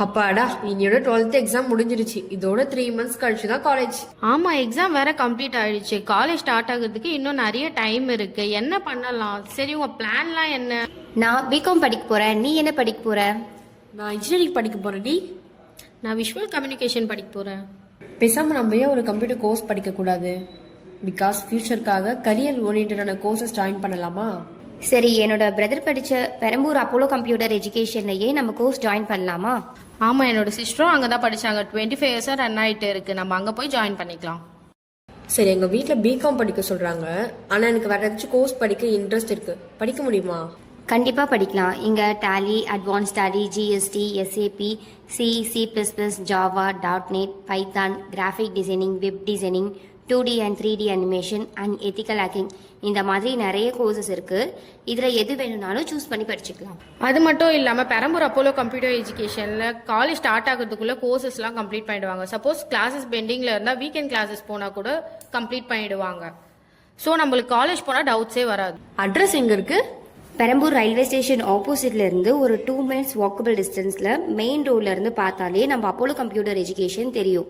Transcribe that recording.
அப்பாடா இன்னையோட 12th exam முடிஞ்சிருச்சு. இதோட 3 months கழிச்சு தான் காலேஜ். ஆமா, எக்ஸாம் வேற கம்ப்ளீட் ஆயிடுச்சு. காலேஜ் ஸ்டார்ட் ஆகிறதுக்கு இன்னும் நிறைய டைம் இருக்கு. என்ன பண்ணலாம்? சரி, உங்க பிளான்லாம் என்ன? நான் பிகாம் படிக்க போறேன். நீ என்ன படிக்க போற? நான் இன்ஜினியரிங் படிக்க போறேன். டி நான் விஷுவல் கம்யூனிகேஷன் படிக்க போறேன். பேசாம நம்ம ஏன் ஒரு கம்ப்யூட்டர் கோர்ஸ் படிக்க கூடாது? பிகாஸ் ஃபியூச்சருக்காக கரியர் ஓரியன்டான கோர்சஸ் ஜாயின் பண்ணலாமா? சரி, என்னோட பிரதர் படிச்ச பெரம்பூர் அப்போலோ கம்ப்யூட்டர் எஜுகேஷன்லயே நம்ம கோர்ஸ் ஜாயின் பண்ணலாமா? ஆமா, என்னோட சிஸ்டரும் அங்கதான் படிச்சாங்க. 25 இயர்ஸா ரன் ஆயிட்டு இருக்கு. நம்ம அங்க போய் ஜாயின் பண்ணிக்கலாம். சரி, எங்க வீட்ல பிகாம் படிக்க சொல்றாங்க. ஆனா எனக்கு வேற ஏதாச்சும் கோர்ஸ் படிக்க இன்ட்ரெஸ்ட் இருக்கு. படிக்க முடியுமா? கண்டிப்பா படிக்கலாம். இங்க Tally, advance Tally, GST, SAP, C, சி++, Java, .NET, Python, graphic designing, web designing, 2D and 3D animation and ethical hacking, இந்த மாதிரி நிறைய கோர்சஸ் இருக்கு. இதுல எது வேணும்னாலும் சூஸ் பண்ணி படிச்சுக்கலாம். அது மட்டும் இல்லாம பெரம்பூர் அப்போலோ கம்ப்யூட்டர் எஜுகேஷன்ல காலேஜ் ஸ்டார்ட் ஆகிறதுக்குள்ள கோர்சஸ்லாம் கம்ப்ளீட் பண்ணிடுவாங்க. சப்போஸ் கிளாஸஸ் பெண்டிங்ல இருந்தா வீக்கெண்ட் கிளாஸஸ் போனா கூட கம்ப்ளீட் பண்ணிடுவாங்க. ஸோ நம்மளுக்கு காலேஜ் போனா டவுட்ஸே வராது. அட்ரஸ் எங்க இருக்கு? பெரம்பூர் ரயில்வே ஸ்டேஷன் ஆப்போசிட்ல இருந்து ஒரு 2 minutes வாக்கபிள் டிஸ்டன்ஸ்ல மெயின் ரோட்ல இருந்து பார்த்தாலே நம்ம அப்போலோ கம்ப்யூட்டர் எஜுகேஷன் தெரியும்.